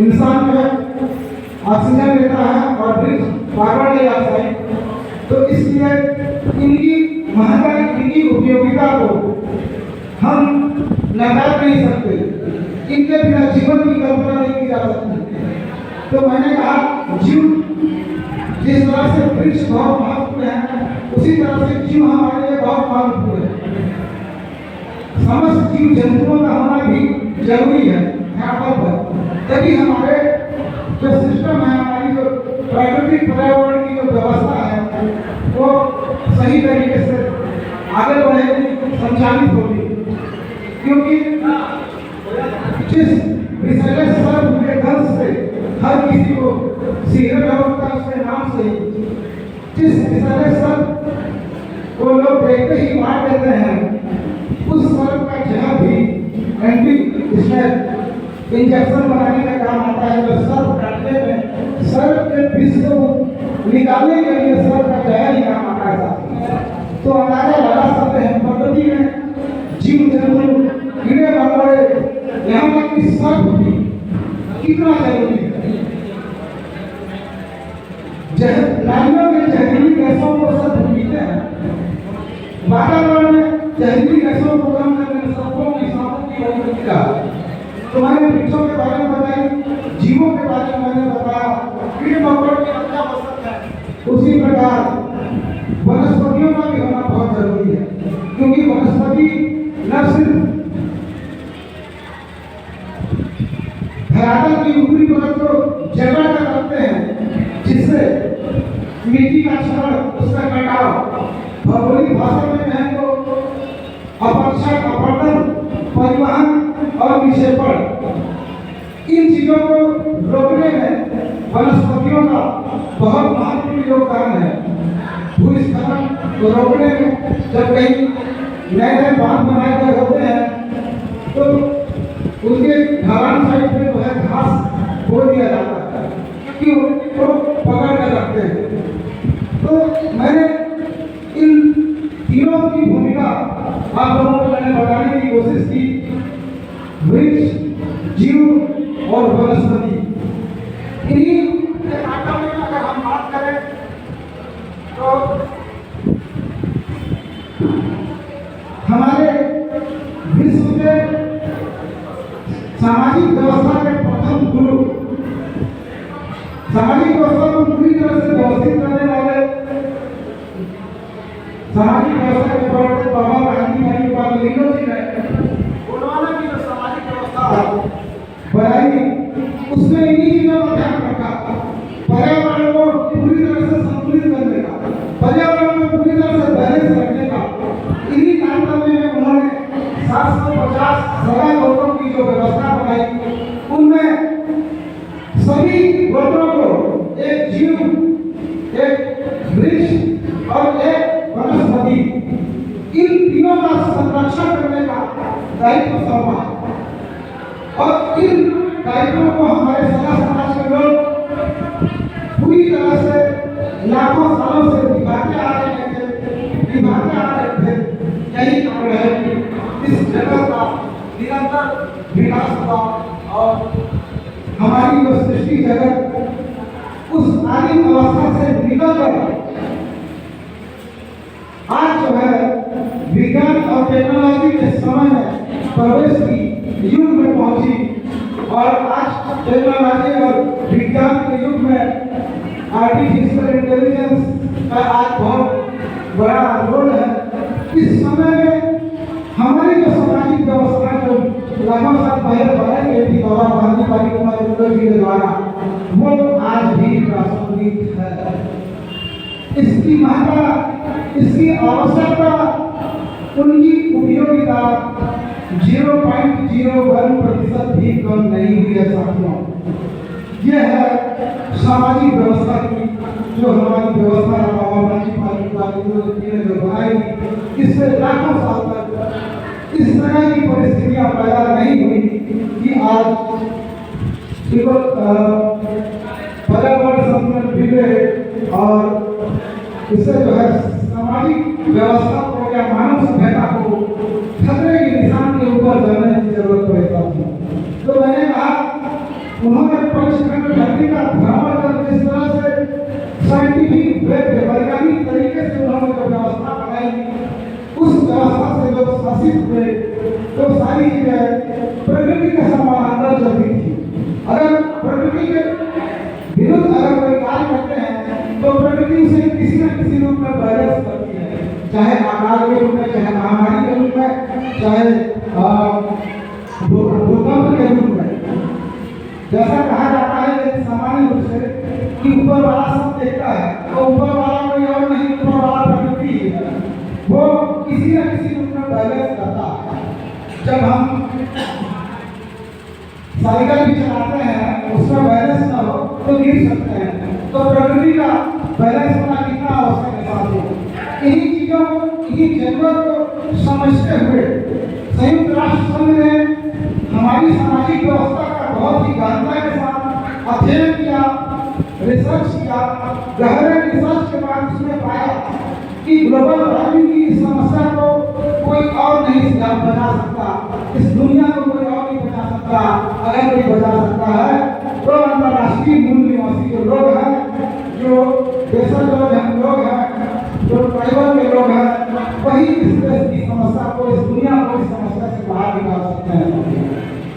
इंसान जो है ऑक्सीजन लेता है और वृक्ष कार्बन डाइऑक्साइड, तो इसलिए इनकी महत्ता, इनकी उपयोगिता को हम नकार नहीं सकते। इनके बिना जीवन की कल्पना नहीं की जा सकती। तो मैंने कहा जीव जिस तरह से वृक्ष बहुत महत्वपूर्ण है, उसी तरह से जीव हमारे लिए बहुत महत्वपूर्ण है। समस्त जीव जंतुओं का होना भी जरूरी है यहाँ पर, तभी हमारे जो सिस्टम है, हमारी जो प्राकृतिक पर्यावरण की जो व्यवस्था है वो सही तरीके से आगे बढ़ेगी, संचालित होगी। क्योंकि जिस विषैले सर्प के दंश से हर किसी को सिगरेट होता है, उसके नाम से ही जिस विषैले सर्प को लोग देखते ही मार देते हैं, उस सर्प का जहर भी एंटी इंजेक्शन बनाने का काम आता है। जो सर्प काटने में सर्प के विष को निकालने के लिए सर्प का जहर ही काम आता है। तो अंदाजा लगा सकते हैं प्रकृति में जीव जंतु, कीड़े मकोड़े, यहाँ तक कि सर्प भी कितना जरूरी है। नालियों में जहरीली गैसों को सर्प पीते हैं। वातावरण में जहरीली गैसों को कम करने में सर्पों की सांपों की बहुत भूमिका है। तो मैंने वृक्षों के बारे में बताई, जीवों के बारे में मैंने बताया, कीड़े मकोड़ों की हत्या हो सकता है। उसी प्रकार वनस्पतियों का भी होना बहुत जरूरी है, क्योंकि वनस्पति न सिर्फ धरातल की ऊपरी परत को जकड़ कर रखते हैं, जिससे मिट्टी का क्षरण, उसका कटाव, भौगोलिक भाषा में कहें तो अपरक्षण, अपरदन, परिवहन और विक्षेपण, इन चीजों को रोकने में वनस्पतियों का बहुत महत्वपूर्ण योगदान है। भूस्खलन को रोकने में जब कहीं नए नए बांध बनाए गए होते हैं तो उसके ढलान साइड में जो है घास बो दिया जाता है, क्योंकि उनको पकड़ कर रखते हैं। तो मैंने इन तीनों की भूमिका आप लोगों को मैंने बताने की कोशिश की। वृक्ष, जीव और वनस्पति, इन्हीं के आटा में अगर हम बात करें तो हमारे विश्व के सामाजिक व्यवस्था के प्रथम गुरु, सामाजिक व्यवस्था को पूरी तरह से व्यवस्थित करने वाले, सामाजिक व्यवस्था के प्रवर्तक बाबा गांधी जी बात लिखो जी है, उन्होंने भी जो सामाजिक व्यवस्था बनाई उसमें इन्हीं चीजों का ध्यान रखा। पर्यावरण को पूरी तरह से संतुलित करने का, पर्यावरण को पूरी तरह से बैलेंस रखने का, इन्हीं कार्यक्रम में उन्होंने 750 सवा गोत्रों की जो व्यवस्था बनाई, उनमें सभी गोत्रों को एक जीव, एक वृक्ष और एक वनस्पति, इन तीनों का संरक्षण करने का दायित्व सौंपा। और इन दायित्वों को हमारे सदा समाज के लोग पूरी तरह से लाखों सालों से निभाते आ रहे थे। यही कारण है कि इस जगत का निरंतर विकास हुआ और हमारी जो सृष्टि जगत उस आदिम अवस्था से निकलकर आज जो है विज्ञान और टेक्नोलॉजी के समय में प्रवेश की युग में पहुंची। और आज टेक्नोलॉजी और विज्ञान के युग में आर्टिफिशियल इंटेलिजेंस का आज बहुत बड़ा रोल है। इस समय में हमारी जो सामाजिक व्यवस्था जो लगभग साल पहले बनाई गई थी बाबा गांधी जी के द्वारा, वो आज भी प्रासंगिक है। इसकी महत्ता, इसकी आवश्यकता, उनकी उपयोगिता 0.01% भी कम नहीं हुई है साथियों। यह है सामाजिक व्यवस्था की जो हमारी व्यवस्था बाबा गांधी जी ने जो बनाई, इससे लाखों साल तक इस तरह की परिस्थितियां पैदा नहीं हुई कि आज केवल पर्यावरण संतुलन बिगड़े और इससे जो है सामाजिक व्यवस्था को या मानव सभ्यता को खतरे के निशान के ऊपर जाने की जरूरत पड़ेगा। तो मैंने कहा उन्होंने 24 घंटे धरती का भ्रमण कर जिस तरह से साइंटिफिक वैज्ञानिक तरीके से उन्होंने जो व्यवस्था बनाई, उस व्यवस्था से लोग शासित हुए, तो सारी चीजें प्रकृति के समान अंदर चलती थी। अगर प्रकृति के विरुद्ध अगर कोई कार्य करते हैं तो प्रकृति उसे किसी न किसी रूप में बैलेंस करती है, चाहे आकार के रूप में, चाहे महामारी के रूप में, चाहे भूकंप के रूप में। जैसा कहा जाता है कि सामान्य रूप से कि ऊपर वाला सब देखता है, तो ऊपर वाला कोई और नहीं, ऊपर वाला प्रकृति ही है, वो किसी न किसी रूप में बैलेंस करता है। जब हम साइकिल भी चलाते हैं उसमें बैलेंस ना हो तो गिर सकते हैं, तो प्रकृति का बैलेंस होना कितना आवश्यक है साथियों। इन्हीं चीजों को, इन्हीं जरूरत को समझते हुए संयुक्त राष्ट्र संघ ने हमारी सामाजिक व्यवस्था का बहुत ही गहनता के साथ अध्ययन किया, रिसर्च किया। गहरे रिसर्च के बाद उसने पाया कि ग्लोबल वार्मिंग की समस्या को कोई और नहीं बचा सकता, इस दुनिया को कोई और नहीं बचा सकता। अगर कोई बचा सकता है तो अंतर्राष्ट्रीय मूल निवासी जो लोग हैं, जो देशज लोग हम लोग हैं,